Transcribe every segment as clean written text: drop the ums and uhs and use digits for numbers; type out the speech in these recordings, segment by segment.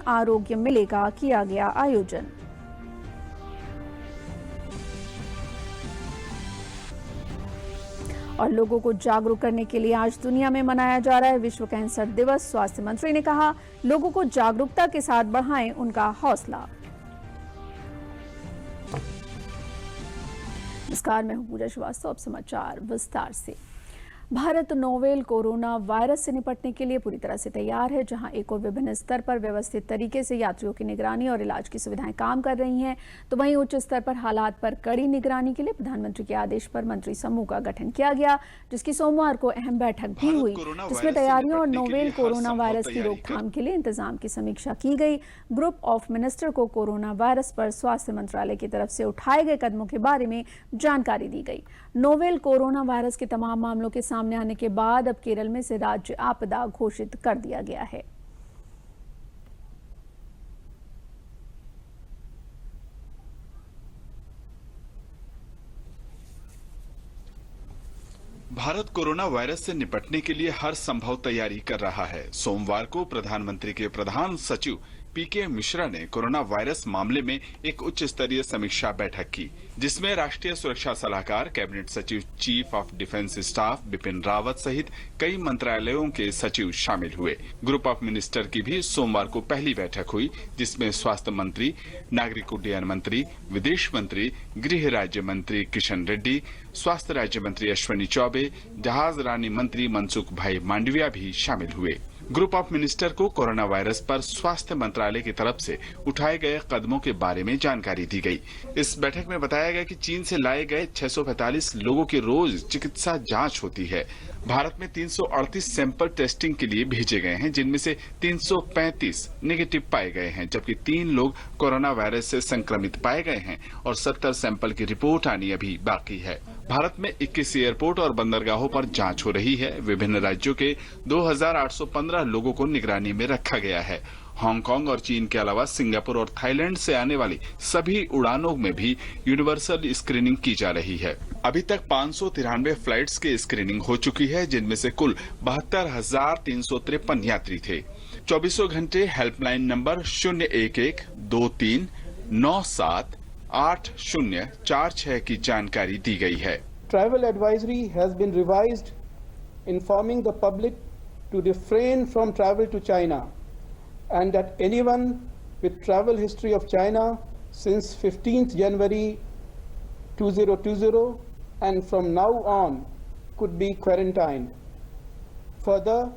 आरोग्य मेले का किया गया आयोजन। और लोगों को जागरूक करने के लिए आज दुनिया में मनाया जा रहा है विश्व कैंसर दिवस। स्वास्थ्य मंत्री ने कहा, लोगों को जागरूकता के साथ बढ़ाएं उनका हौसला। नमस्कार, मैं हूं पूजा श्रीवास्तव। अब समाचार विस्तार से। भारत नोवेल कोरोना वायरस से निपटने के लिए पूरी तरह से तैयार है। जहां एक और विभिन्न स्तर पर व्यवस्थित तरीके से यात्रियों की निगरानी और इलाज की सुविधाएं काम कर रही हैं, तो वहीं उच्च स्तर पर हालात पर कड़ी निगरानी के लिए प्रधानमंत्री के आदेश पर मंत्री समूह का गठन किया गया, जिसकी सोमवार को अहम बैठक भी हुई, जिसमें तैयारियों और नोवेल कोरोना वायरस की रोकथाम के लिए इंतजाम की समीक्षा की गई। ग्रुप ऑफ मिनिस्टर को कोरोना वायरस पर स्वास्थ्य मंत्रालय की तरफ से उठाए गए कदमों के बारे में जानकारी दी गई। नोवेल कोरोना वायरस के तमाम मामलों के सामने आने के बाद अब केरल में से राज्य आपदा घोषित कर दिया गया है। भारत कोरोना वायरस से निपटने के लिए हर संभव तैयारी कर रहा है। सोमवार को प्रधानमंत्री के प्रधान सचिव पीके मिश्रा ने कोरोना वायरस मामले में एक उच्च स्तरीय समीक्षा बैठक की, जिसमें राष्ट्रीय सुरक्षा सलाहकार, कैबिनेट सचिव, chief of defence staff Bipin Rawat सहित कई मंत्रालयों के सचिव शामिल हुए। ग्रुप ऑफ मिनिस्टर की भी सोमवार को पहली बैठक हुई, जिसमें स्वास्थ्य मंत्री, नागरिक उड्डयन मंत्री, विदेश मंत्री, गृह राज्य मंत्री किशन रेड्डी, स्वास्थ्य राज्य मंत्री अश्विनी चौबे, जहाज रानी मंत्री मनसुख भाई मांडविया भी शामिल हुए। ग्रुप ऑफ मिनिस्टर को कोरोना वायरस पर स्वास्थ्य मंत्रालय की तरफ से उठाए गए कदमों के बारे में जानकारी दी गई। इस बैठक में बताया गया कि चीन से लाए गए 645 लोगों की रोज चिकित्सा जांच होती है। भारत में 338 सैंपल टेस्टिंग के लिए भेजे गए हैं, जिनमें से 335 नेगेटिव पाए गए हैं, जबकि 3 लोग कोरोना वायरस से संक्रमित पाए गए हैं और 70 सैंपल की रिपोर्ट आनी अभी बाकी है। भारत में 21 एयरपोर्ट और बंदरगाहों पर जांच हो रही है। विभिन्न राज्यों के 2815 लोगों को निगरानी में रखा गया है। हांगकांग और चीन के अलावा सिंगापुर और थाईलैंड से आने वाली सभी उड़ानों में भी यूनिवर्सल स्क्रीनिंग की जा रही है। अभी तक 593 फ्लाइट्स की स्क्रीनिंग हो चुकी है, जिनमें से कुल 72,353 यात्री थे। 24 घंटे हेल्पलाइन नंबर 011-23-97-8046 की जानकारी दी गई है। Travel advisory has been revised, informing the public to refrain from travel to China, and that anyone with travel history of China since 15th January 2020 and from now on could be quarantined. Further,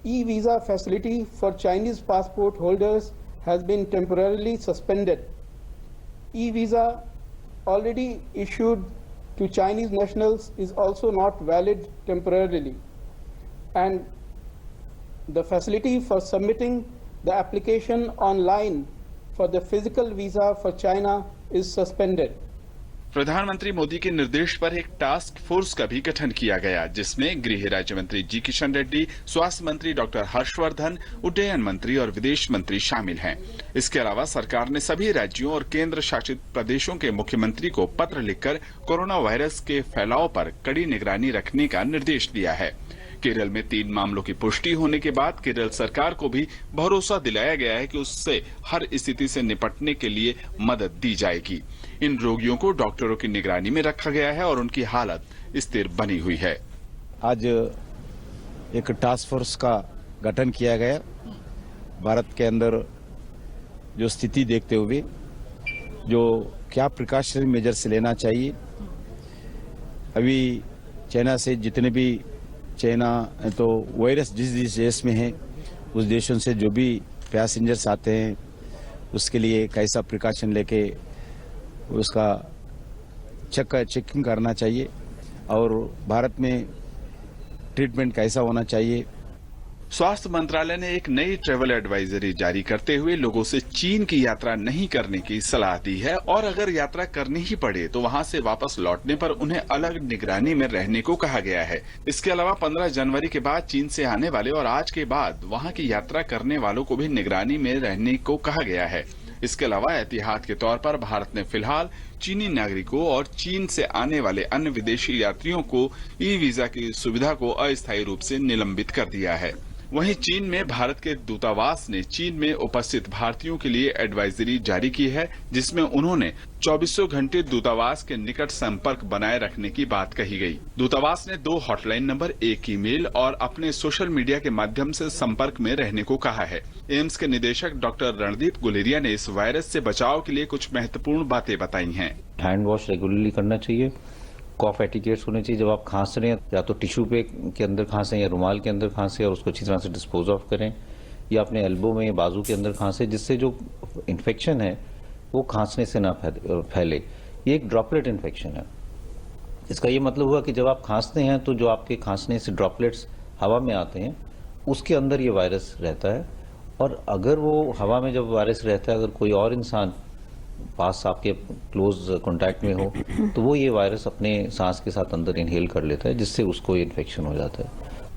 e-visa facility for Chinese passport holders has been temporarily suspended. E-visa already issued to Chinese nationals is also not valid temporarily, and the facility for submitting the application online for the physical visa for China is suspended. प्रधानमंत्री मोदी के निर्देश पर एक task force का भी गठन किया गया, जिसमें गृह राज्य मंत्री जी किशन रेड्डी, स्वास्थ्य मंत्री डॉक्टर हर्षवर्धन, उड्डयन मंत्री और विदेश मंत्री शामिल हैं। इसके अलावा सरकार ने सभी राज्यों और केंद्र शासित प्रदेशों के मुख्यमंत्री को पत्र लिखकर कोरोना वायरस के फैलाव पर कड़ी निगरानी रखने का निर्देश दिया है। केरल में 3 मामलों की पुष्टि होने के बाद केरल सरकार को भी भरोसा दिलाया गया है कि उससे हर स्थिति से निपटने के लिए मदद दी जाएगी। इन रोगियों को डॉक्टरों की निगरानी में रखा गया है और उनकी हालत स्थिर बनी हुई है। आज एक टास्क फोर्स का गठन किया गया। भारत के अंदर जो स्थिति देखते हुए जो क्या प्रिकॉशनरी मेजर्स लेना चाहिए, अभी चाइना से जितने भी चाइना तो वायरस जिस देश में है उस देशों से जो भी पैसेंजर्स आते हैं उसके लिए कैसा प्रिकॉशन लेके उसका चेकिंग करना चाहिए और भारत में ट्रीटमेंट कैसा होना चाहिए। स्वास्थ्य मंत्रालय ने एक नई ट्रैवल एडवाइजरी जारी करते हुए लोगों से चीन की यात्रा नहीं करने की सलाह दी है और अगर यात्रा करनी ही पड़े तो वहां से वापस लौटने पर उन्हें अलग निगरानी में रहने को कहा गया है। इसके अलावा 15 जनवरी के बाद चीन से आने वाले और आज के बाद वहां की यात्रा करने वालों को भी निगरानी में रहने को कहा गया है। इसके अलावा एहतियात के तौर पर भारत ने फिलहाल चीनी नागरिकों और चीन से आने वाले अन्य विदेशी यात्रियों को ई वीजा की सुविधा को अस्थायी रूप से निलंबित कर दिया है। वहीं चीन में भारत के दूतावास ने चीन में उपस्थित भारतीयों के लिए एडवाइजरी जारी की है, जिसमें उन्होंने 24 घंटे दूतावास के निकट संपर्क बनाए रखने की बात कही गई। दूतावास ने 2 हॉटलाइन नंबर, 1 ईमेल और अपने सोशल मीडिया के माध्यम से संपर्क में रहने को कहा है। एम्स के निदेशक डॉक्टर रणदीप गुलेरिया ने इस वायरस से बचाव के लिए कुछ महत्वपूर्ण बातें बताई हैं। हैंड वॉश रेगुलरली करना चाहिए, कॉफ एटिकेट्स होने चाहिए। जब आप खांस रहे हैं या तो टिश्यू पे के अंदर खांसें या रुमाल के अंदर खांसें और उसको अच्छी तरह से डिस्पोज ऑफ करें, या अपने एल्बो में या बाजू के अंदर खांसें, जिससे जो इन्फेक्शन है वो खांसने से ना फैले। ये एक ड्रॉपलेट इन्फेक्शन है। इसका ये मतलब हुआ कि जब आप खांसते हैं तो जो आपके खांसने से ड्रॉपलेट्स हवा में आते हैं उसके अंदर ये वायरस रहता है, और अगर वो हवा में जब वायरस रहता है, अगर कोई और इंसान पास आपके क्लोज कांटेक्ट में हो तो वो ये वायरस अपने सांस के साथ अंदर इनहेल कर लेता है, जिससे उसको इन्फेक्शन हो जाता है।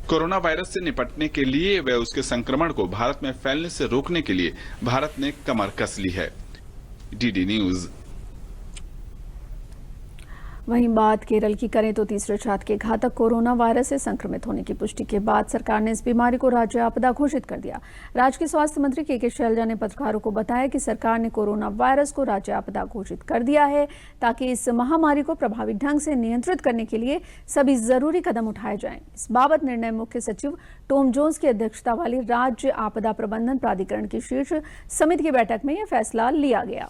कोरोना वायरस से निपटने के लिए व उसके संक्रमण को भारत में फैलने से रोकने के लिए भारत ने कमर कस ली है। DD news. वहीं बात केरल की करें तो तीसरे छात्र के घातक कोरोना वायरस से संक्रमित होने की पुष्टि के बाद सरकार ने इस बीमारी को राज्य आपदा घोषित कर दिया। राज्य के स्वास्थ्य मंत्री के शैलजा ने पत्रकारों को बताया कि सरकार ने कोरोना वायरस को राज्य आपदा घोषित कर दिया है ताकि इस महामारी को प्रभावी ढंग से नियंत्रित करने के लिए सभी जरूरी कदम उठाए जाएं। इस बाबत निर्णय मुख्य सचिव टॉम जोन्स की अध्यक्षता वाली राज्य आपदा प्रबंधन प्राधिकरण की शीर्ष समिति की बैठक में यह फैसला लिया गया।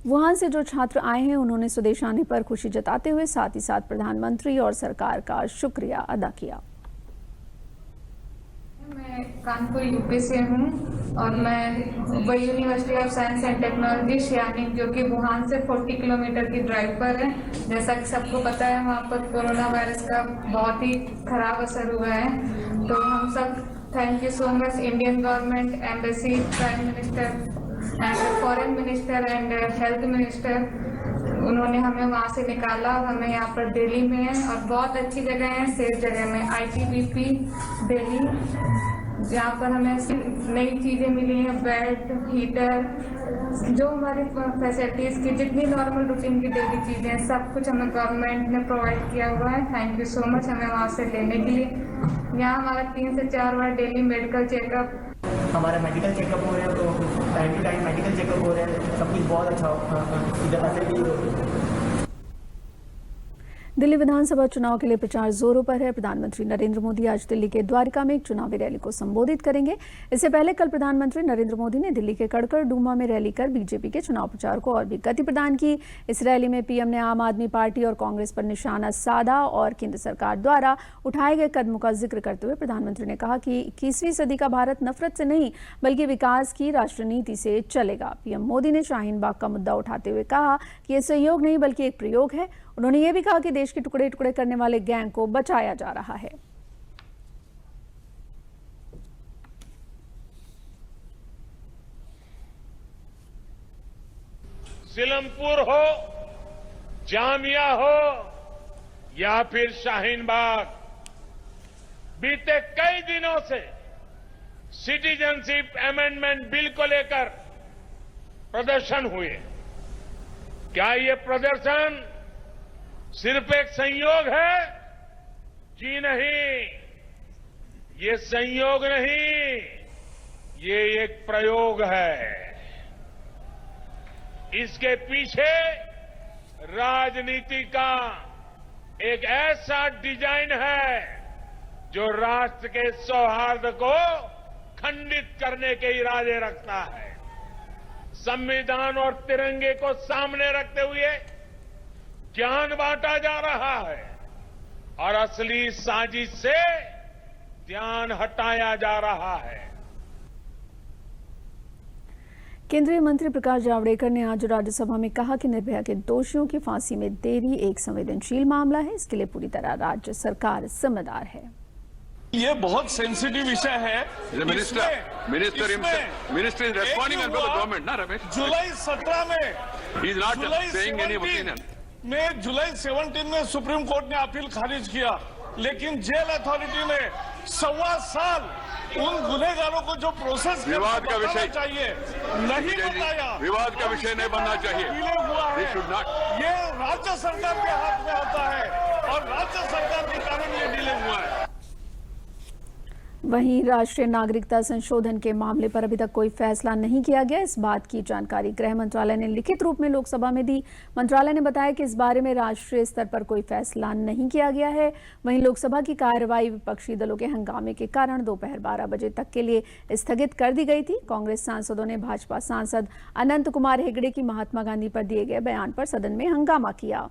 वुहान से जो छात्र आए हैं उन्होंने स्वदेश आने पर खुशी जताते हुए साथ ही साथ प्रधानमंत्री और सरकार का शुक्रिया अदा किया। मैं कानपुर यूपी से हूँ और मैं वही university of science and technology Xianning, जो कि वुहान से 40 किलोमीटर की ड्राइव पर है। जैसा कि सबको पता है वहाँ पर कोरोना वायरस का बहुत ही खराब असर हुआ है, तो हम सब thank you so much Indian government, embassy, prime minister and foreign minister and health minister. उन्होंने हमें वहाँ से निकाला और हमें यहाँ पर दिल्ली में है और बहुत अच्छी जगह है, सेफ जगह में ITBP दिल्ली, जहाँ पर हमें नई चीज़ें मिली हैं, बेड, हीटर, जो हमारी फैसिलिटीज़ की जितनी नॉर्मल रूटीन की डेली चीज़ें हैं सब कुछ हमें गवर्नमेंट ने प्रोवाइड किया हुआ है। थैंक यू सो मच हमें वहाँ से लेने के लिए। यहाँ हमारा 3 से 4 बार डेली मेडिकल चेकअप, हमारा मेडिकल चेकअप हो रहे हैं, तो time to time medical checkup हो रहे हैं, सब कुछ बहुत अच्छा इधर फैसिलिटी हो रही है। दिल्ली विधानसभा चुनाव के लिए प्रचार जोरों पर है। प्रधानमंत्री नरेंद्र मोदी आज दिल्ली के द्वारका में एक चुनावी रैली को संबोधित करेंगे। इससे पहले कल प्रधानमंत्री नरेंद्र मोदी ने दिल्ली के कड़कड़ डूमा में रैली कर बीजेपी के चुनाव प्रचार को और भी गति प्रदान की। इस रैली में पीएम ने आम आदमी पार्टी और कांग्रेस पर निशाना साधा और केंद्र सरकार द्वारा उठाए गए कदमों का जिक्र करते हुए प्रधानमंत्री ने कहा कि 21वीं सदी का भारत नफरत से नहीं बल्कि विकास की राष्ट्रनीति से चलेगा। पीएम मोदी ने शाहीन बाग का मुद्दा उठाते हुए कहा कि यह सहयोग नहीं बल्कि एक प्रयोग है। उन्होंने ये भी कहा कि देश के टुकड़े टुकड़े करने वाले गैंग को बचाया जा रहा है। सीलमपुर हो, जामिया हो या फिर शाहीन बाग, बीते कई दिनों से सिटीजनशिप अमेंडमेंट बिल को लेकर प्रदर्शन हुए। क्या ये प्रदर्शन सिर्फ एक संयोग है? जी नहीं, ये संयोग नहीं, ये एक प्रयोग है। इसके पीछे राजनीति का एक ऐसा डिजाइन है जो राष्ट्र के सौहार्द को खंडित करने के इरादे रखता है। संविधान और तिरंगे को सामने रखते हुए ज्ञान बांटा जा रहा है और असली साजिश से ध्यान हटाया जा रहा है। केंद्रीय मंत्री प्रकाश जावड़ेकर ने आज राज्यसभा में कहा कि निर्भया के दोषियों की फांसी में देरी एक संवेदनशील मामला है। इसके लिए पूरी तरह राज्य सरकार जिम्मेदार है। ये बहुत सेंसिटिव विषय है। Minister is responding on the government ना रमेश। जुलाई 17 में ही is not saying any opinion. जुलाई 17 में सुप्रीम कोर्ट ने अपील खारिज किया, लेकिन जेल अथॉरिटी ने 1.25 साल उन गुनहगारों को जो प्रोसेस विवाद का विषय चाहिए नहीं बताया। विवाद का विषय नहीं बनना चाहिए। डिले हुआ है। ये राज्य सरकार के हाथ में होता है और राज्य सरकार के कारण ये डिले हुआ है। वहीं राष्ट्रीय नागरिकता संशोधन के मामले पर अभी तक कोई फैसला नहीं किया गया। इस बात की जानकारी गृह मंत्रालय ने लिखित रूप में लोकसभा में दी। मंत्रालय ने बताया कि इस बारे में राष्ट्रीय स्तर पर कोई फैसला नहीं किया गया है। वहीं लोकसभा की कार्यवाही विपक्षी दलों के हंगामे के कारण दोपहर 12 बजे तक के लिए स्थगित कर दी गई थी। कांग्रेस सांसदों ने भाजपा सांसद अनंत कुमार हेगड़े की महात्मा गांधी पर दिए गए बयान पर सदन में हंगामा किया।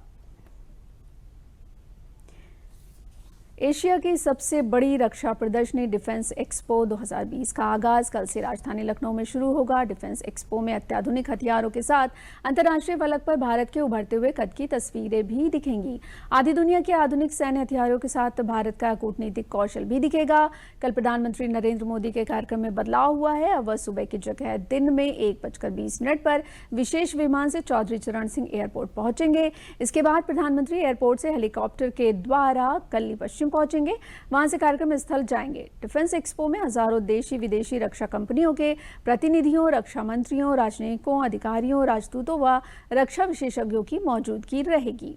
एशिया की सबसे बड़ी रक्षा प्रदर्शनी डिफेंस एक्सपो 2020 का आगाज कल से राजधानी लखनऊ में शुरू होगा। डिफेंस एक्सपो में अत्याधुनिक हथियारों के साथ अंतर्राष्ट्रीय फलक पर भारत के उभरते हुए कद की तस्वीरें भी दिखेंगी। आधी दुनिया के आधुनिक सैन्य हथियारों के साथ भारत का कूटनीतिक कौशल भी दिखेगा। कल प्रधानमंत्री नरेंद्र मोदी के कार्यक्रम में बदलाव हुआ है। अब वह सुबह की जगह दिन में 1:20 पर विशेष विमान से चौधरी चरण सिंह एयरपोर्ट पहुंचेंगे। इसके बाद प्रधानमंत्री एयरपोर्ट से हेलीकॉप्टर के द्वारा कल्ली पश्चिम पहुंचेंगे। वहां से कार्यक्रम स्थल जाएंगे। डिफेंस एक्सपो में हजारों देशी विदेशी रक्षा कंपनियों के प्रतिनिधियों, रक्षा मंत्रियों, राजनयिकों, अधिकारियों, राजदूतों व रक्षा विशेषज्ञों की मौजूदगी रहेगी।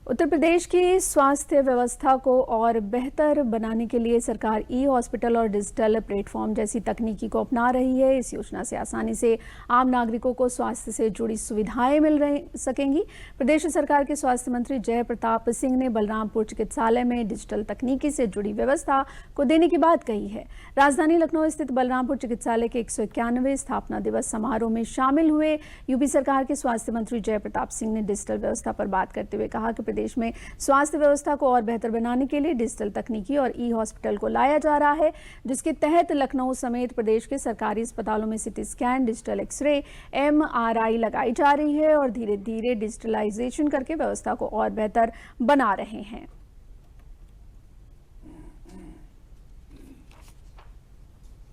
उत्तर प्रदेश की स्वास्थ्य व्यवस्था को और बेहतर बनाने के लिए सरकार ई-हॉस्पिटल और डिजिटल प्लेटफॉर्म जैसी तकनीकी को अपना रही है। इस योजना से आसानी से आम नागरिकों को स्वास्थ्य से जुड़ी सुविधाएं मिल सकेंगी। प्रदेश सरकार के स्वास्थ्य मंत्री जय प्रताप सिंह ने बलरामपुर चिकित्सालय में डिजिटल तकनीकी से जुड़ी व्यवस्था को देने की बात कही है। राजधानी लखनऊ स्थित बलरामपुर चिकित्सालय के 191वें स्थापना दिवस समारोह में शामिल हुए यूपी सरकार के स्वास्थ्य मंत्री जय प्रताप सिंह ने डिजिटल व्यवस्था पर बात करते हुए कहा कि देश में स्वास्थ्य व्यवस्था को और बेहतर बनाने के लिए डिजिटल तकनीकी और ई-हॉस्पिटल को लाया जा रहा है, जिसके तहत लखनऊ समेत प्रदेश के सरकारी अस्पतालों में CT scan, digital x ray, MRI लगाई जा रही है और धीरे धीरे डिजिटलाइजेशन करके व्यवस्था को और बेहतर बना रहे हैं।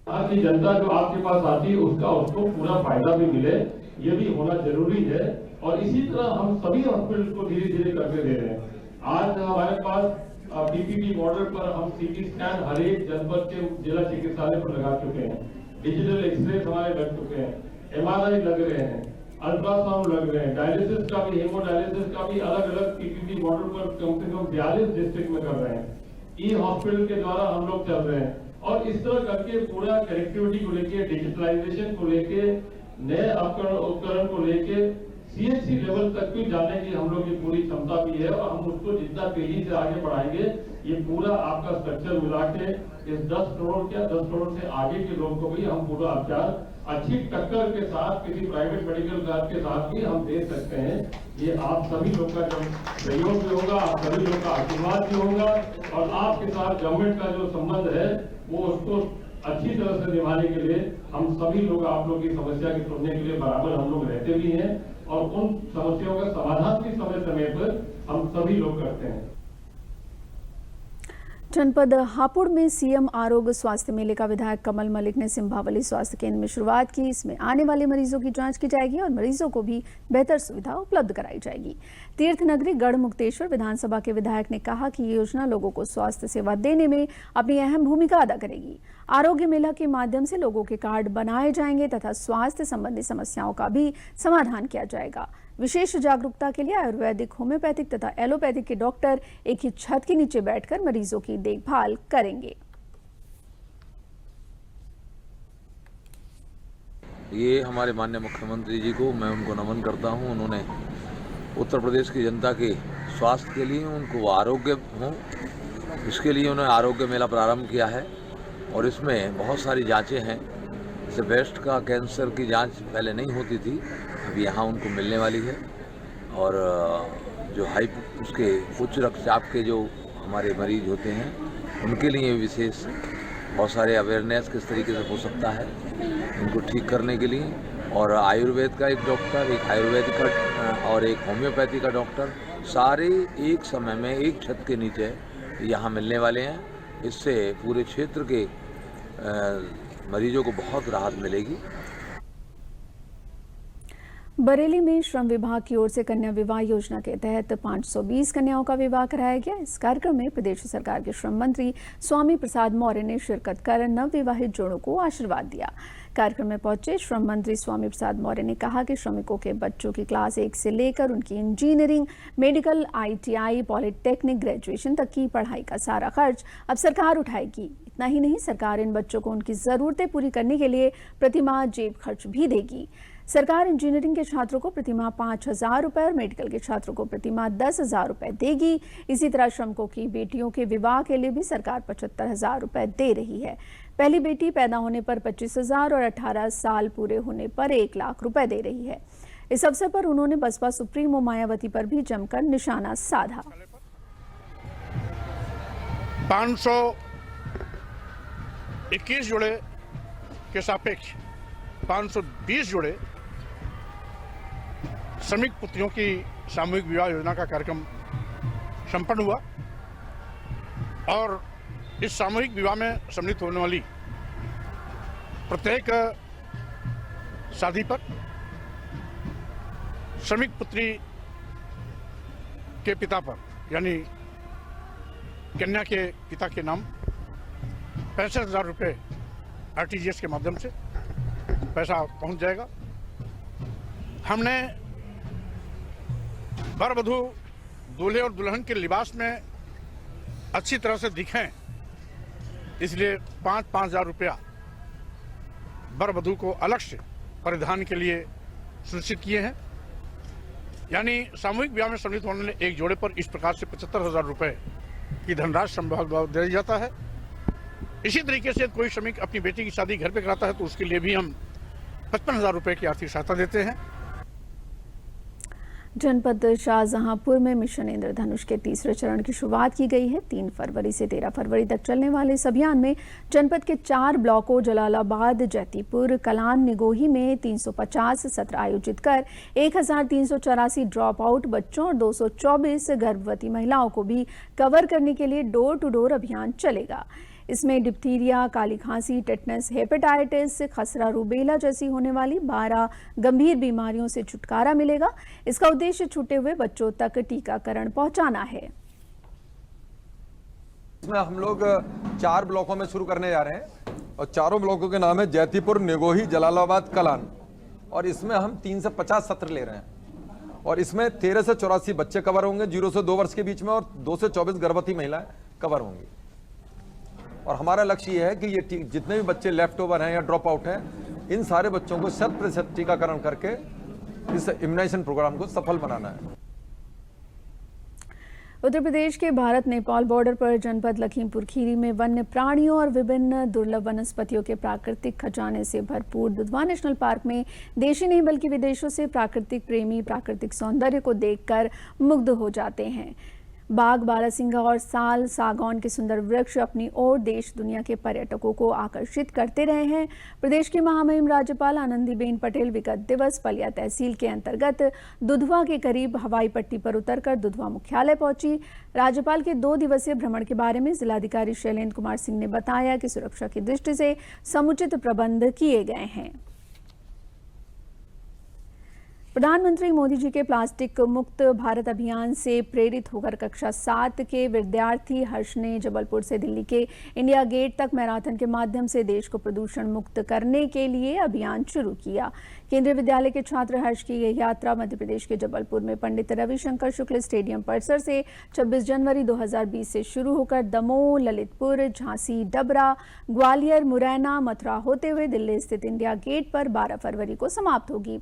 आपकी जनता जो आपके पास आती है उसको पूरा फायदा भी मिले, ये भी होना जरूरी है। और इसी तरह हम सभी हॉस्पिटल को धीरे धीरे करके दे रहे हैं। आज हमारे पास पीपीपी मॉडल पर हम सीटी स्कैन हर एक जनपद के जिला चिकित्सालय पर लगा चुके हैं। डिजिटल एक्सरे हमारे लग चुके हैं, एमआरआई लग रहे हैं, अल्ट्रासाउंड लग रहे हैं, डायलिसिस का भी, हेमोडायलिसिस का भी अलग अलग पीपीपी मॉडल पर कम से कम 42 डिस्ट्रिक्ट में कर रहे हैं। ई हॉस्पिटल के द्वारा हम लोग चल रहे हैं और इस तरह करके पूरा कनेक्टिविटी को लेके, डिजिटलाइजेशन को लेके, नए उपकरण को लेके सीएचसी लेवल तक भी जाने की हम लोग की पूरी क्षमता भी है और हम उसको जितना तेजी से आगे बढ़ाएंगे, ये पूरा आपका स्ट्रक्चर मिला के इस 10 करोड़ से आगे के लोग को भी हम पूरा उपचार अच्छी टक्कर के साथ किसी प्राइवेट मेडिकल क्लास के साथ भी हम दे सकते हैं। ये आप सभी लोग का जो सहयोग भी होगा, आप सभी लोग का आशीर्वाद भी होगा और आपके साथ गवर्नमेंट का जो संबंध है वो उसको अच्छी तरह से निभाने के लिए हम सभी लोग आप लोग की समस्या की सुनने के लिए बराबर हम लोग रहते भी हैं और उन समस्याओं का समाधान भी समय समय पर हम सभी लोग करते हैं। जनपद हापुड़ में सीएम आरोग्य स्वास्थ्य मेले का विधायक कमल मलिक ने सिंभावली स्वास्थ्य केंद्र में शुरुआत की। इसमें आने वाले मरीजों की जांच की जाएगी और मरीजों को भी बेहतर सुविधा उपलब्ध कराई जाएगी। तीर्थ नगरी गढ़ मुक्तेश्वर विधानसभा के विधायक ने कहा कि ये योजना लोगों को स्वास्थ्य सेवा देने में अपनी अहम भूमिका अदा करेगी। आरोग्य मेला के माध्यम से लोगों के कार्ड बनाए जाएंगे तथा स्वास्थ्य संबंधी समस्याओं का भी समाधान किया जाएगा। विशेष जागरूकता के लिए आयुर्वेदिक, होम्योपैथिक तथा एलोपैथिक के डॉक्टर एक ही छत के नीचे बैठकर मरीजों की देखभाल करेंगे। ये हमारे माननीय मुख्यमंत्री जी को मैं उनको नमन करता हूं। उन्होंने उत्तर प्रदेश की जनता के स्वास्थ्य के लिए, उनको आरोग्य हो, इसके लिए उन्होंने आरोग्य मेला प्रारंभ किया है और इसमें बहुत सारी जांचें हैं। जैसे ब्रेस्ट का कैंसर की जांच पहले नहीं होती थी, अभी यहाँ उनको मिलने वाली है और जो उसके उच्च रक्तचाप के जो हमारे मरीज होते हैं उनके लिए विशेष बहुत सारे अवेयरनेस किस तरीके से हो सकता है उनको ठीक करने के लिए। और आयुर्वेद का एक डॉक्टर, एक आयुर्वेदिक का और एक होम्योपैथी का डॉक्टर, सारे एक समय में एक छत के नीचे यहाँ मिलने वाले हैं। इससे पूरे क्षेत्र के मरीजों को बहुत राहत मिलेगी। बरेली में श्रम विभाग की ओर से कन्या विवाह योजना के तहत 520 कन्याओं का विवाह कराया गया। इस कार्यक्रम में प्रदेश सरकार के श्रम मंत्री स्वामी प्रसाद मौर्य ने शिरकत कर नवविवाहित जोड़ों को आशीर्वाद दिया। कार्यक्रम में पहुंचे श्रम मंत्री स्वामी प्रसाद मौर्य ने कहा कि श्रमिकों के बच्चों की क्लास 1 से लेकर उनकी engineering, medical, ITI, polytechnic, graduation तक की पढ़ाई का सारा खर्च अब सरकार उठाएगी। इतना ही नहीं, सरकार इन बच्चों को उनकी जरूरतें पूरी करने के लिए प्रतिमाह जेब खर्च भी देगी। सरकार इंजीनियरिंग के छात्रों को प्रतिमाह 5,000 रुपए और मेडिकल के छात्रों को प्रतिमाह 10,000 रुपए देगी। इसी तरह श्रमिकों की बेटियों के विवाह के लिए भी सरकार 75,000 रुपए दे रही है। पहली बेटी पैदा होने पर 25,000 और 18 साल पूरे होने पर 1 लाख रुपए दे रही है। इस अवसर पर उन्होंने बसपा सुप्रीमो मायावती पर भी जमकर निशाना साधा। 521 जोड़े के सापेक्ष 520 जोड़े श्रमिक पुत्रियों की सामूहिक विवाह योजना का कार्यक्रम संपन्न हुआ और इस सामूहिक विवाह में सम्मिलित होने वाली प्रत्येक शादी पर श्रमिक पुत्री के पिता पर यानी कन्या के पिता के नाम 65,000 रुपये RTGS के माध्यम से पैसा पहुंच जाएगा। हमने वर वधू दूल्हे और दुल्हन के लिबास में अच्छी तरह से दिखें, इसलिए 5,000 रुपया वर वधू को अलग से परिधान के लिए सुनिश्चित किए हैं। यानी सामूहिक विवाह में सम्मिलित होने वाले एक जोड़े पर इस प्रकार से 75,000 रुपये की धनराशि श्रम विभाग द्वारा दिया जाता है। इसी तरीके से कोई श्रमिक अपनी बेटी की शादी घर पे कराता है तो उसके लिए भी हम 55,000 रुपये की आर्थिक सहायता देते हैं। जनपद शाहजहांपुर में मिशन इंद्रधनुष के तीसरे चरण की शुरुआत की गई है। 3 फरवरी से 13 फरवरी तक चलने वाले इस अभियान में जनपद के 4 ब्लॉकों जलालाबाद, जैतीपुर, कलान, निगोही में 350 सत्र आयोजित कर 1,384 ड्रॉप आउट बच्चों और 224 गर्भवती महिलाओं को भी कवर करने के लिए डोर टू डोर अभियान चलेगा। इसमें डिप्थीरिया, काली खांसी, टेटनस, हेपेटाइटिस, खसरा, रूबेला जैसी होने वाली 12 गंभीर बीमारियों से छुटकारा मिलेगा। इसका उद्देश्य छूटे हुए बच्चों तक टीकाकरण पहुंचाना है। इसमें हम लोग 4 ब्लॉकों में शुरू करने जा रहे हैं और चारों ब्लॉकों के नाम है जैतीपुर, निगोही, जलालाबाद, कलान। और इसमें हम 3 से 50 सत्र ले रहे हैं और इसमें 13 से 84 बच्चे कवर होंगे 0 से 2 वर्ष के बीच में और 2 से 24 गर्भवती महिलाएं कवर होंगी। और हमारा लक्ष्य ये है कि ये जितने भी बच्चे लेफ्ट ओवर हैं या ड्रॉप आउट हैं, इन सारे बच्चों को 100% टीकाकरण करके इस इम्यूनाइजेशन प्रोग्राम को सफल बनाना है। उत्तर प्रदेश के भारत नेपाल बॉर्डर पर जनपद लखीमपुर खीरी में वन्य प्राणियों और विभिन्न दुर्लभ वनस्पतियों के प्राकृतिक खजाने से भरपूर दुधवा नेशनल पार्क में देशी नहीं बल्कि विदेशों से प्राकृतिक प्रेमी प्राकृतिक सौंदर्य को देखकर मुग्ध हो जाते हैं। बाघ, बारहसिंगा और साल, सागौन के सुंदर वृक्ष अपनी ओर देश दुनिया के पर्यटकों को आकर्षित करते रहे हैं। प्रदेश की महामहिम राज्यपाल आनंदीबेन पटेल विगत दिवस पलिया तहसील के अंतर्गत दुधवा के करीब हवाई पट्टी पर उतरकर दुधवा मुख्यालय पहुंची। राज्यपाल के 2 दिवसीय भ्रमण के बारे में जिलाधिकारी शैलेंद्र कुमार सिंह ने बताया कि सुरक्षा की दृष्टि से समुचित प्रबंध किए गए हैं। प्रधानमंत्री मोदी जी के प्लास्टिक मुक्त भारत अभियान से प्रेरित होकर कक्षा 7 के विद्यार्थी हर्ष ने जबलपुर से दिल्ली के इंडिया गेट तक मैराथन के माध्यम से देश को प्रदूषण मुक्त करने के लिए अभियान शुरू किया। केंद्रीय विद्यालय के छात्र हर्ष की यह यात्रा मध्य प्रदेश के जबलपुर में पंडित रविशंकर शुक्ल स्टेडियम परिसर से 26 जनवरी 2020 से शुरू होकर दमोह, ललितपुर, झांसी, डबरा, ग्वालियर, मुरैना, मथुरा होते हुए दिल्ली स्थित इंडिया गेट पर 12 फरवरी को समाप्त होगी।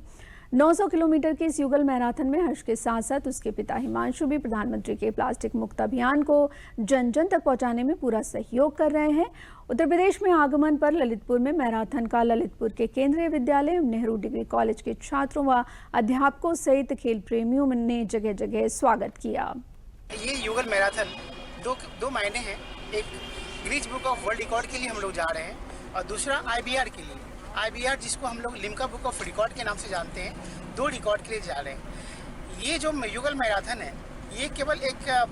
900 किलोमीटर के इस युगल मैराथन में हर्ष के साथ साथ उसके पिता हिमांशु भी प्रधानमंत्री के प्लास्टिक मुक्त अभियान को जन जन तक पहुंचाने में पूरा सहयोग कर रहे हैं। उत्तर प्रदेश में आगमन पर ललितपुर में मैराथन का ललितपुर के केंद्रीय विद्यालय, नेहरू डिग्री कॉलेज के छात्रों व अध्यापकों सहित खेल प्रेमियों ने जगह जगह स्वागत किया। ये युगल मैराथन दो मायने हैं। एक Guinness book of world record के लिए हम लोग जा रहे हैं और दूसरा IBR के लिए। IBR जिसको हम लोग लिम्का बुक ऑफ रिकॉर्ड के नाम से जानते हैं, 2 रिकॉर्ड के लिए जा रहे हैं। ये जो युगल मैराथन है, ये केवल एक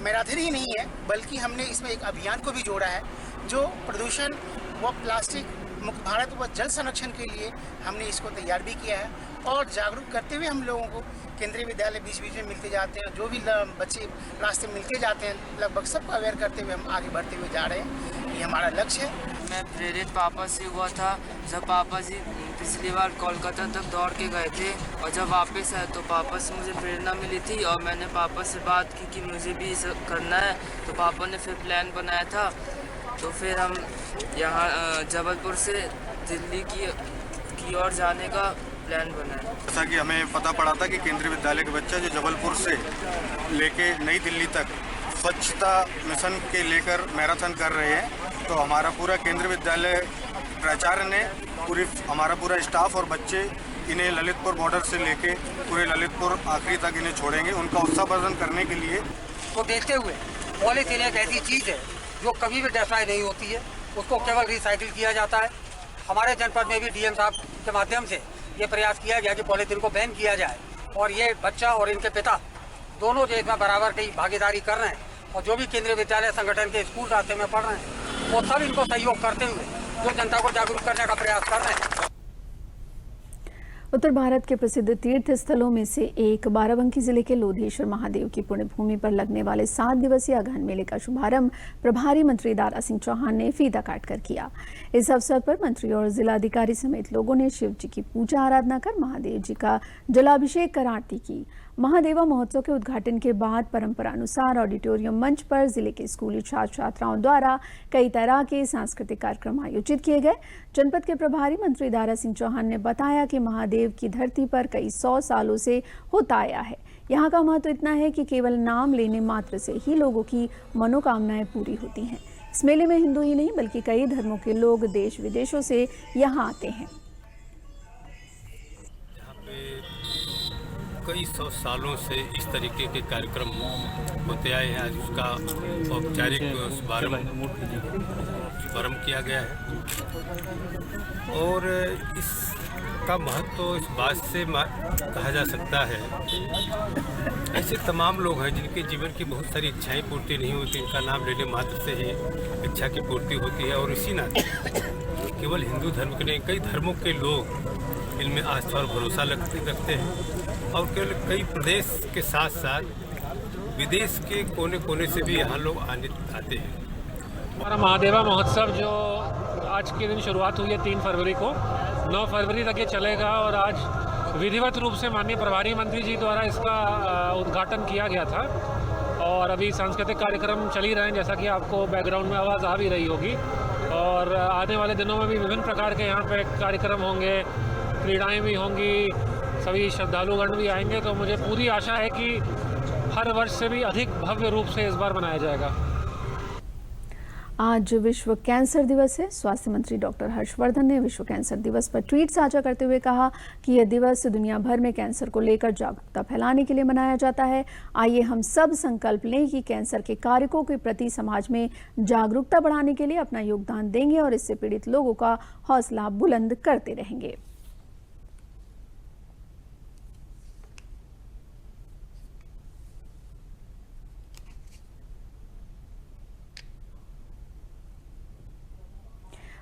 मैराथन ही नहीं है, बल्कि हमने इसमें एक अभियान को भी जोड़ा है जो प्रदूषण व प्लास्टिक मुक्त भारत व जल संरक्षण के लिए हमने इसको तैयार भी किया है और जागरूक करते हुए हम लोगों को केंद्रीय विद्यालय बीच बीच में मिलते जाते हैं, जो भी बच्चे रास्ते मिलते जाते हैं लगभग सबको अवेयर करते हुए हम आगे बढ़ते हुए जा रहे हैं। ये हमारा लक्ष्य है। मैं प्रेरित पापा से हुआ था जब पापा जी पिछली बार कोलकाता तक दौड़ के गए थे और जब वापस आए तो पापा से मुझे प्रेरणा मिली थी और मैंने पापा से बात की कि मुझे भी करना है। तो पापा ने फिर प्लान बनाया था, तो फिर हम यहाँ जबलपुर से दिल्ली की ओर जाने का प्लान बनाया। जैसा कि हमें पता पड़ा था कि केंद्रीय विद्यालय के बच्चे जो जबलपुर से लेके नई दिल्ली तक स्वच्छता मिशन के लेकर मैराथन कर रहे हैं, तो हमारा पूरा केंद्रीय विद्यालय प्राचार्य ने हमारा पूरा स्टाफ और बच्चे इन्हें ललितपुर बॉर्डर से लेके पूरे ललितपुर आखिरी तक इन्हें छोड़ेंगे। उनका उत्साहवर्धन करने के लिए को देखते हुए पॉलीथीन एक ऐसी चीज़ है जो कभी भी डिस्ट्रॉय नहीं होती है, उसको केवल रिसाइकिल किया जाता है। हमारे जनपद में भी डीएम साहब के माध्यम से ये प्रयास किया गया कि पॉलीथीन को बैन किया जाए और ये बच्चा और इनके पिता दोनों जो इसमें बराबर की भागीदारी कर रहे हैं और जो भी केंद्रीय विद्यालय संगठन के स्कूल रास्ते में पढ़ रहे हैं वो सब इनको सहयोग करते हुए जो जनता को जागरूक करने का प्रयास कर रहे हैं। उत्तर भारत के प्रसिद्ध तीर्थ स्थलों में से एक बाराबंकी जिले के लोधेश्वर महादेव की पुण्य भूमि पर लगने वाले 7 दिवसीय अगहन मेले का शुभारंभ प्रभारी मंत्री दारा सिंह चौहान ने फीता काटकर किया। इस अवसर पर मंत्री और जिलाधिकारी समेत लोगों ने शिव जी की पूजा आराधना कर महादेव जी का जलाभिषेक कर आरती की। महादेवा महोत्सव के उद्घाटन के बाद परंपरा अनुसार ऑडिटोरियम मंच पर जिले के स्कूली छात्र छात्राओं द्वारा कई तरह के सांस्कृतिक कार्यक्रम आयोजित किए गए। जनपद के प्रभारी मंत्री दारा सिंह चौहान ने बताया कि महादेव की धरती पर कई 100 सालों से होता आया है। यहाँ का महत्व इतना है कि केवल नाम लेने मात्र से ही लोगों की मनोकामनाएं पूरी होती हैं। इस मेले में हिंदू ही नहीं बल्कि कई धर्मों के लोग देश विदेशों से यहाँ आते हैं। कई 100 सालों से इस तरीके के कार्यक्रम होते आए हैं। आज उसका औपचारिक शुभारंभ किया गया है और इसका महत्व इस बात से कहा जा सकता है, ऐसे तमाम लोग हैं जिनके जीवन की बहुत सारी इच्छाएं पूर्ति नहीं होती, इनका नाम लेने मात्र से ही इच्छा की पूर्ति होती है और इसी नाते केवल हिंदू धर्म के नहीं कई धर्मों के लोग इनमें आस्था और भरोसा रखते हैं और केवल कई प्रदेश के साथ साथ विदेश के कोने कोने से भी यहाँ लोग आते हैं। हमारा महादेवा महोत्सव जो आज के दिन शुरुआत हुई है 3 फरवरी को, 9 फरवरी तक ये चलेगा और आज विधिवत रूप से माननीय प्रभारी मंत्री जी द्वारा इसका उद्घाटन किया गया था और अभी सांस्कृतिक कार्यक्रम चल ही रहे हैं, जैसा कि आपको बैकग्राउंड में आवाज़ आ भी रही होगी। और आने वाले दिनों में भी विभिन्न प्रकार के यहाँ पे कार्यक्रम होंगे, क्रीड़ाएँ भी होंगी, सभी श्रद्धालुगण भी आएंगे। तो मुझे पूरी आशा है कि हर वर्ष से भी अधिक भव्य रूप से इस बार मनाया जाएगा। आज विश्व कैंसर दिवस है। स्वास्थ्य मंत्री डॉक्टर हर्षवर्धन ने विश्व कैंसर दिवस पर ट्वीट साझा करते हुए कहा कि यह दिवस दुनिया भर में कैंसर को लेकर जागरूकता फैलाने के लिए मनाया जाता है। आइए हम सब संकल्प लें कि कैंसर के कारकों के प्रति समाज में जागरूकता बढ़ाने के लिए अपना योगदान देंगे और इससे पीड़ित लोगों का हौसला बुलंद करते रहेंगे।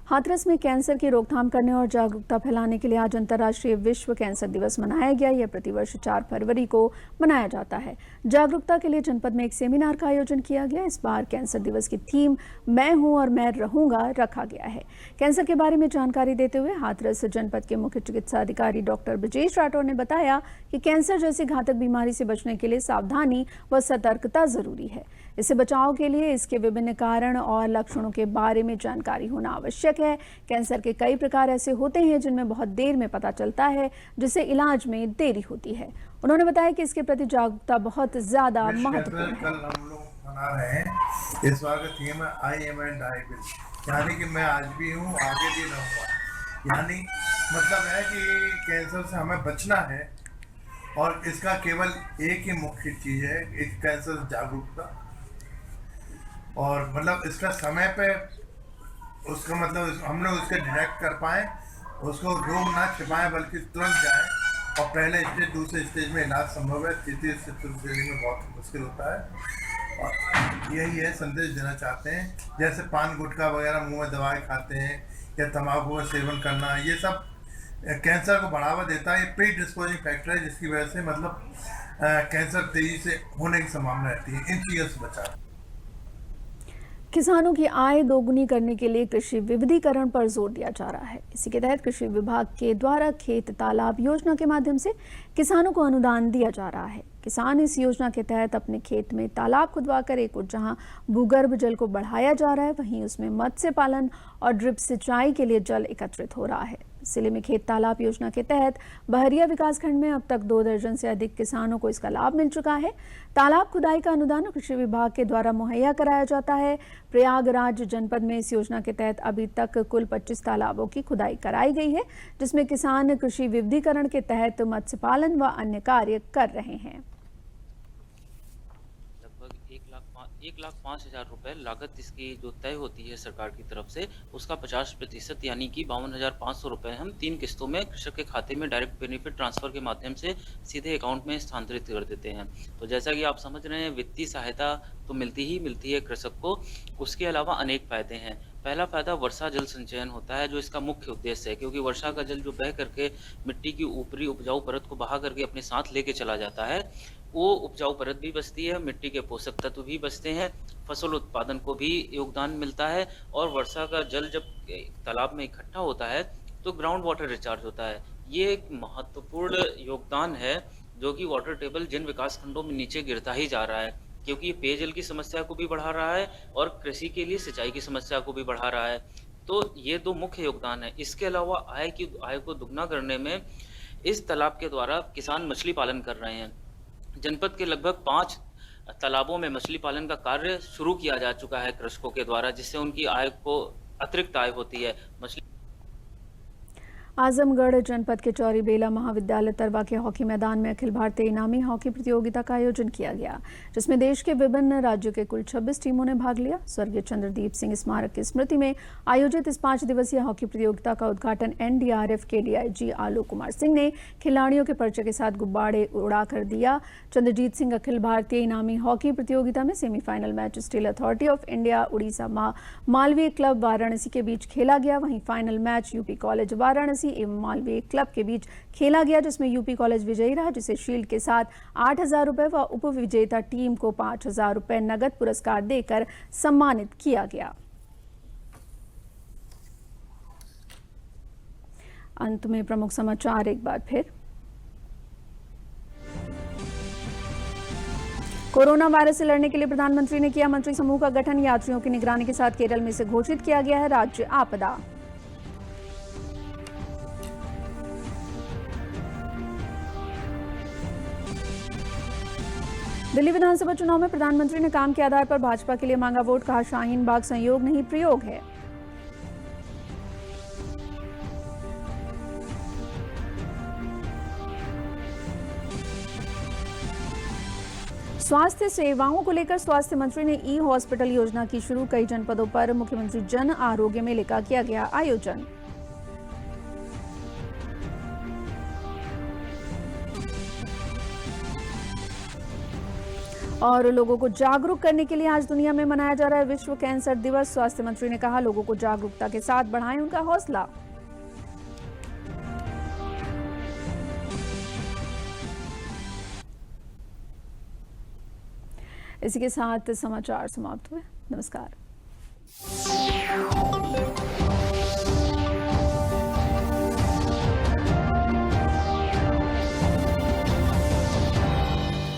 हाथरस में कैंसर की रोकथाम करने और जागरूकता फैलाने के लिए आज अंतर्राष्ट्रीय विश्व कैंसर दिवस मनाया गया। यह प्रतिवर्ष 4 फरवरी को मनाया जाता है। जागरूकता के लिए जनपद में एक सेमिनार का आयोजन किया गया। इस बार कैंसर दिवस की थीम मैं हूं और मैं रहूंगा रखा गया है। कैंसर के बारे में जानकारी देते हुए हाथरस जनपद के मुख्य चिकित्सा अधिकारी डॉक्टर ब्रजेश राठौर ने बताया कि कैंसर जैसी घातक बीमारी से बचने के लिए सावधानी व सतर्कता जरूरी है। इससे बचाव के लिए इसके विभिन्न कारण और लक्षणों के बारे में जानकारी होना आवश्यक है। कैंसर के कई प्रकार ऐसे होते हैं जिनमें बहुत देर में पता चलता है, जिससे इलाज में देरी होती है। उन्होंने बताया कि इसके प्रति जागरूकता बहुत ज्यादा महत्वपूर्ण है। कल हम लोग मना रहे हैं, इस बार का थीम है I am and I will, यानी कि मैं आज भी हूँ, आगे भी रहूँगा। यानी मतलब है कि कैंसर से हमें बचना है और इसका केवल एक ही मुख्य चीज है, इस कैंसर जागरूकता। और मतलब इसका समय पे उसका मतलब हम लोग उसके डिटेक्ट कर पाएँ, उसको रोग ना छिपाएं बल्कि तुरंत जाएं और पहले स्टेज दूसरे स्टेज में इलाज संभव है, तृतीय से चतुर्थ स्टेज में बहुत मुश्किल होता है। और यही है संदेश देना चाहते हैं। जैसे पान गुटखा वगैरह मुंह में दवाई खाते हैं या तंबाकू का सेवन करना, ये सब कैंसर को बढ़ावा देता है। ये प्री डिस्पोजिंग फैक्टर है जिसकी वजह से मतलब कैंसर तेजी से होने की संभावना रहती है। इन चीज़ों से बचाव। किसानों की आय दोगुनी करने के लिए कृषि विविधीकरण पर जोर दिया जा रहा है। इसी के तहत कृषि विभाग के द्वारा खेत तालाब योजना के माध्यम से किसानों को अनुदान दिया जा रहा है। किसान इस योजना के तहत अपने खेत में तालाब खुदवाकर एक ओर जहां भूगर्भ जल को बढ़ाया जा रहा है, वहीं उसमें मत्स्य पालन और ड्रिप सिंचाई के लिए जल एकत्रित हो रहा है। जिले में खेत तालाब योजना के तहत बहरिया विकासखंड में अब तक 2 दर्जन से अधिक किसानों को इसका लाभ मिल चुका है। तालाब खुदाई का अनुदान कृषि विभाग के द्वारा मुहैया कराया जाता है। प्रयागराज जनपद में इस योजना के तहत अभी तक कुल 25 तालाबों की खुदाई कराई गई है, जिसमें किसान कृषि विविधीकरण के तहत मत्स्य पालन व अन्य कार्य कर रहे हैं। 1,05,000 रुपए लागत इसकी जो तय होती है सरकार की तरफ से, उसका 50% यानी कि 52,500 रुपए हम 3 किस्तों में कृषक के खाते में डायरेक्ट बेनिफिट ट्रांसफर के माध्यम से सीधे अकाउंट में स्थानांतरित कर देते हैं। तो जैसा कि आप समझ रहे हैं, वित्तीय सहायता तो मिलती है कृषक को। उसके अलावा अनेक फायदे हैं। पहला फायदा वर्षा जल संचयन होता है, जो इसका मुख्य उद्देश्य है, क्योंकि वर्षा का जल जो बह करके मिट्टी की ऊपरी उपजाऊ परत को बहा करके अपने साथ लेके चला जाता है, वो उपजाऊ परत भी बचती है, मिट्टी के पोषक तत्व भी बचते हैं, फसल उत्पादन को भी योगदान मिलता है। और वर्षा का जल जब तालाब में इकट्ठा होता है तो ग्राउंड वाटर रिचार्ज होता है। ये एक महत्वपूर्ण योगदान है जो कि वाटर टेबल जिन विकास खंडों में नीचे गिरता ही जा रहा है, क्योंकि ये पेयजल की समस्या को भी बढ़ा रहा है और कृषि के लिए सिंचाई की समस्या को भी बढ़ा रहा है। तो ये 2 मुख्य योगदान है। इसके अलावा आय को दुगना करने में इस तालाब के द्वारा किसान मछली पालन कर रहे हैं। जनपद के लगभग 5 तालाबों में मछली पालन का कार्य शुरू किया जा चुका है कृषकों के द्वारा, जिससे उनकी आय को अतिरिक्त आय होती है। आजमगढ़ जनपद के चौरी बेला महाविद्यालय तरवा के हॉकी मैदान में अखिल भारतीय इनामी हॉकी प्रतियोगिता का आयोजन किया गया, जिसमें देश के विभिन्न राज्यों के कुल 26 टीमों ने भाग लिया। स्वर्गीय चंद्रदीप सिंह स्मारक की स्मृति में आयोजित इस 5 दिवसीय हॉकी प्रतियोगिता का उद्घाटन एनडीआरएफ के डीआईजी आलोक कुमार सिंह ने खिलाड़ियों के परिचय के साथ गुब्बारे उड़ाकर दिया। चंद्रजीत सिंह अखिल भारतीय इनामी हॉकी प्रतियोगिता में semifinal match steel authority of India Orissa Malviya club Varanasi के बीच खेला गया। वहीं final match UP college Varanasi एवं मालवीय क्लब के बीच खेला गया, जिसमें यूपी कॉलेज विजयी रहा, जिसे शील्ड के साथ 8,000 रुपए व उपविजेता टीम को 5,000 रुपए नगद पुरस्कार देकर सम्मानित किया गया। अंत में प्रमुख समाचार एक बार फिर। कोरोना वायरस से लड़ने के लिए प्रधानमंत्री ने किया मंत्री समूह का गठन। यात्रियों की निगरानी के साथ केरल में से घोषित किया गया है राज्य आपदा। दिल्ली विधानसभा चुनाव में प्रधानमंत्री ने काम के आधार पर भाजपा के लिए मांगा वोट, कहा शाहीन बाग संयोग नहीं प्रयोग है। स्वास्थ्य सेवाओं को लेकर स्वास्थ्य मंत्री ने ई हॉस्पिटल योजना की शुरू। कई जनपदों पर मुख्यमंत्री जन आरोग्य मेले का किया गया आयोजन। और लोगों को जागरूक करने के लिए आज दुनिया में मनाया जा रहा है विश्व कैंसर दिवस। स्वास्थ्य मंत्री ने कहा लोगों को जागरूकता के साथ बढ़ाएं उनका हौसला। इसी के साथ समाचार समाप्त हुए। नमस्कार।